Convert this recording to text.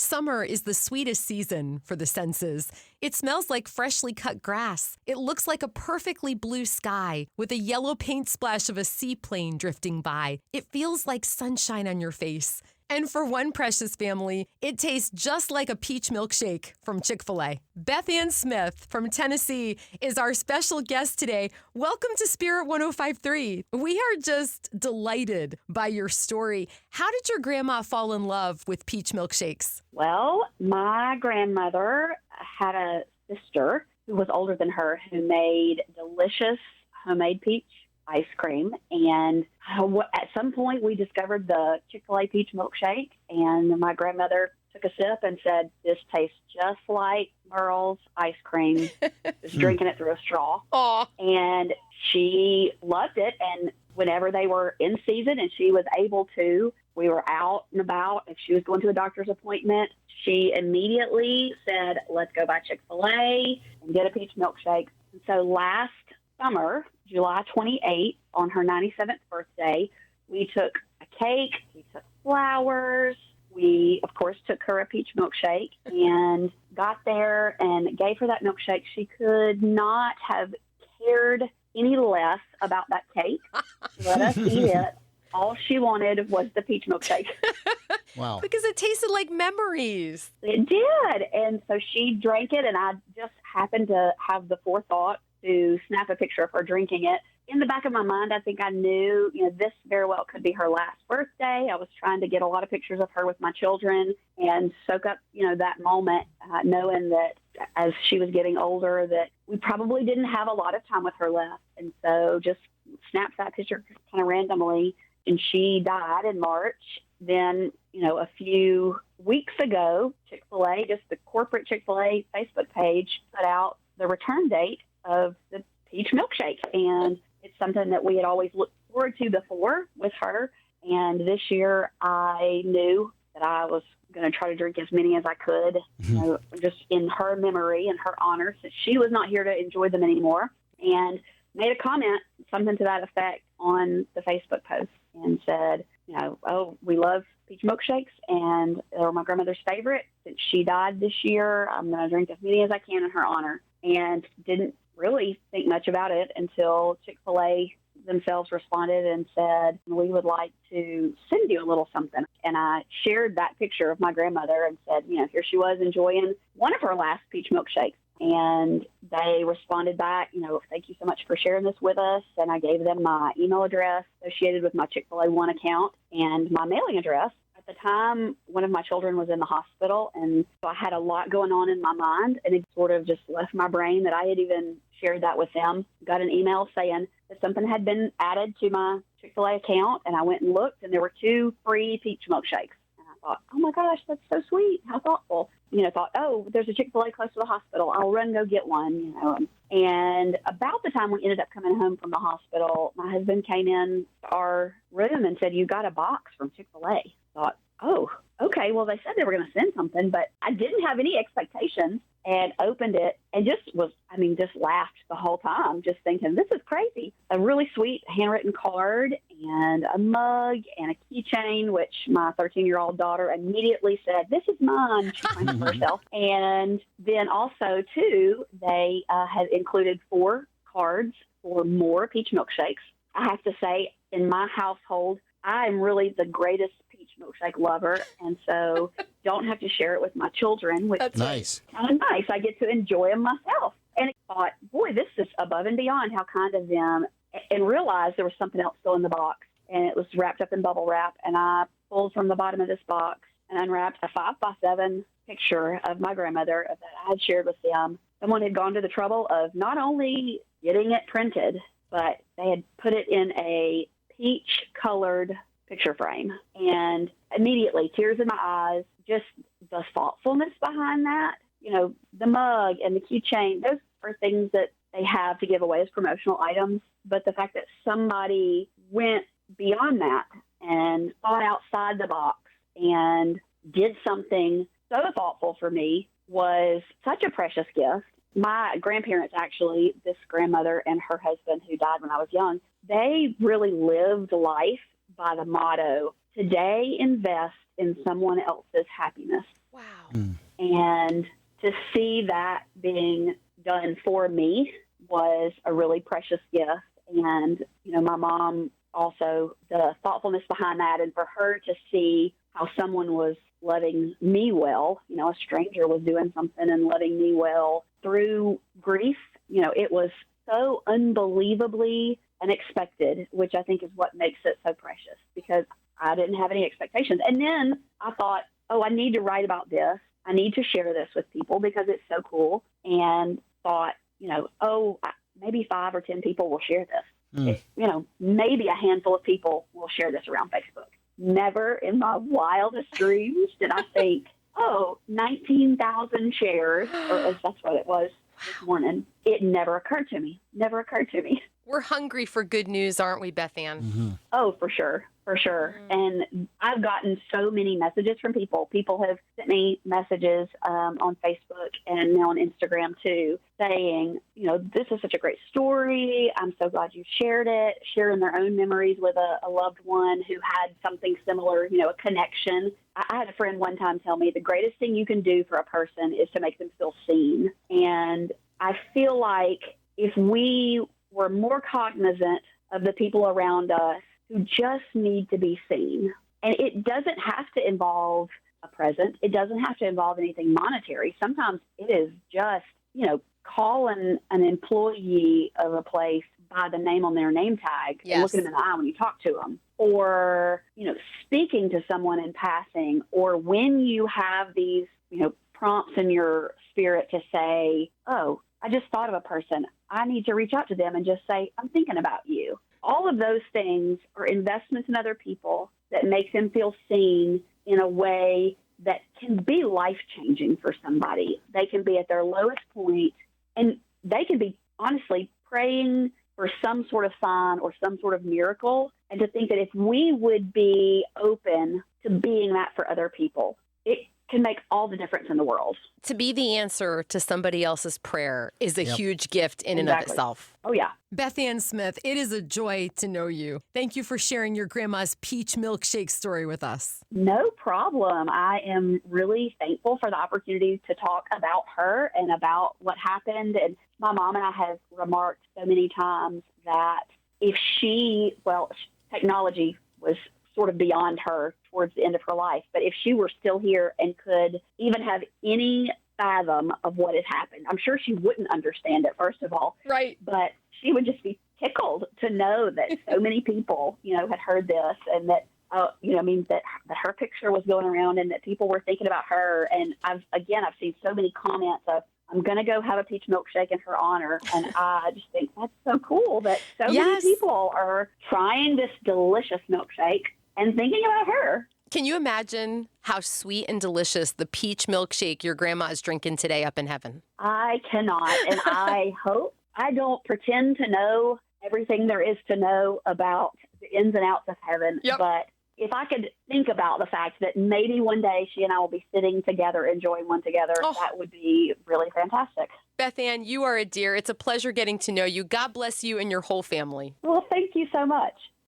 Summer is the sweetest season for the senses. It smells like freshly cut grass. It looks like a perfectly blue sky with a yellow paint splash of a seaplane drifting by. It feels like sunshine on your face. And for one precious family, it tastes just like a peach milkshake from Chick-fil-A. Beth Ann Smith from Tennessee is our special guest today. Welcome to Spirit 105.3. We are just delighted by your story. How did your grandma fall in love with peach milkshakes? Well, my grandmother had a sister who was older than her who made delicious homemade peach ice cream. And at some point, we discovered the Chick-fil-A peach milkshake. And my grandmother took a sip and said, "This tastes just like Merle's ice cream." Just drinking it through a straw. Aw. And she loved it. And whenever they were in season and she was able to, we were out and about. If she was going to a doctor's appointment, she immediately said, "Let's go by Chick-fil-A and get a peach milkshake." And so last summer, July 28th, on her 97th birthday, we took a cake, we took flowers, we, of course, took her a peach milkshake and got there and gave her that milkshake. She could not have cared any less about that cake. Let us eat it. All she wanted was the peach milkshake. Wow. Because it tasted like memories. It did. And so she drank it, and I just happened to have the forethought to snap a picture of her drinking it. In the back of my mind, I think I knew, this very well could be her last birthday. I was trying to get a lot of pictures of her with my children and soak up, that moment, knowing that as she was getting older, that we probably didn't have a lot of time with her left. And so just snapped that picture kind of randomly. And she died in March. Then, a few weeks ago, Chick-fil-A, just the corporate Chick-fil-A Facebook page, put out the return date of the peach milkshake. And it's something that we had always looked forward to before with her. And this year I knew that I was going to try to drink as many as I could, just in her memory and her honor, since she was not here to enjoy them anymore. And made a comment, something to that effect, on the Facebook post and said, "Oh, we love peach milkshakes and they're my grandmother's favorite. Since she died this year, I'm going to drink as many as I can in her honor." And didn't really think much about it until Chick-fil-A themselves responded and said, "We would like to send you a little something." And I shared that picture of my grandmother and said, here she was enjoying one of her last peach milkshakes. And they responded back, "Thank you so much for sharing this with us." And I gave them my email address associated with my Chick-fil-A One account and my mailing address. At the time, one of my children was in the hospital, and so I had a lot going on in my mind, and it sort of just left my brain that I had even shared that with them. Got an email saying that something had been added to my Chick-fil-A account, and I went and looked, and there were 2 free peach milkshakes. And I thought, "Oh my gosh, that's so sweet. How thoughtful." Thought, "Oh, there's a Chick-fil-A close to the hospital. I'll run and go get one, And about the time we ended up coming home from the hospital, my husband came in our room and said, "You got a box from Chick-fil-A." Thought, "Oh, okay. Well, they said they were going to send something," but I didn't have any expectations and opened it and just laughed the whole time, just thinking, this is crazy. A really sweet handwritten card and a mug and a keychain, which my 13-year-old daughter immediately said, "This is mine." She claimed it for herself. And then also, too, they had included 4 cards for more peach milkshakes. I have to say, in my household, I'm really the greatest peach milkshake lover, and so don't have to share it with my children, which That's nice. Kind of nice. I get to enjoy them myself. And I thought, boy, this is above and beyond how kind of them, and realized there was something else still in the box, and it was wrapped up in bubble wrap, and I pulled from the bottom of this box and unwrapped a 5x7 picture of my grandmother that I had shared with them. Someone had gone to the trouble of not only getting it printed, but they had put it in a peach-colored picture frame. And immediately, tears in my eyes, just the thoughtfulness behind that. The mug and the keychain, those are things that they have to give away as promotional items. But the fact that somebody went beyond that and thought outside the box and did something so thoughtful for me was such a precious gift. My grandparents, actually, this grandmother and her husband who died when I was young, they really lived life by the motto, "Today invest in someone else's happiness." Wow. And to see that being done for me was a really precious gift. And, my mom also, the thoughtfulness behind that, and for her to see how someone was loving me well, a stranger was doing something and loving me well through grief, it was so unbelievably unexpected, which I think is what makes it so precious, because I didn't have any expectations. And then I thought, I need to write about this. I need to share this with people because it's so cool. And thought, maybe 5 or 10 people will share this. Maybe a handful of people will share this around Facebook. Never in my wildest dreams did I think, 19,000 shares, or at least that's what it was this morning. It never occurred to me. We're hungry for good news, aren't we, Beth Ann? Mm-hmm. Oh, for sure. And I've gotten so many messages from people. People have sent me messages on Facebook and now on Instagram too, saying, this is such a great story. I'm so glad you shared it, sharing their own memories with a loved one who had something similar, a connection. I had a friend one time tell me the greatest thing you can do for a person is to make them feel seen. And I feel like if we were more cognizant of the people around us who just need to be seen. And it doesn't have to involve a present. It doesn't have to involve anything monetary. Sometimes it is just, calling an employee of a place by the name on their name tag and looking them in the eye when you talk to them. Or, speaking to someone in passing, or when you have these, prompts in your spirit to say, I just thought of a person. I need to reach out to them and just say, I'm thinking about you. All of those things are investments in other people that make them feel seen in a way that can be life-changing for somebody. They can be at their lowest point, and they can be honestly praying for some sort of sign or some sort of miracle, and to think that if we would be open to being that for other people, it can make all the difference in the world. To be the answer to somebody else's prayer is a huge gift in and of itself. Oh, yeah. Beth Ann Smith, it is a joy to know you. Thank you for sharing your grandma's peach milkshake story with us. No problem. I am really thankful for the opportunity to talk about her and about what happened. And my mom and I have remarked so many times that if technology was sort of beyond her towards the end of her life, but if she were still here and could even have any fathom of what had happened, I'm sure she wouldn't understand it, first of all. Right. But she would just be tickled to know that so many people, had heard this, and that, that her picture was going around and that people were thinking about her. And I've seen so many comments of, I'm going to go have a peach milkshake in her honor. And I just think that's so cool that so many people are trying this delicious milkshake and thinking about her. Can you imagine how sweet and delicious the peach milkshake your grandma is drinking today up in heaven? I cannot. And I hope I don't pretend to know everything there is to know about the ins and outs of heaven. Yep. But if I could think about the fact that maybe one day she and I will be sitting together, enjoying one together, that would be really fantastic. Beth Ann, you are a dear. It's a pleasure getting to know you. God bless you and your whole family. Well, thank you so much.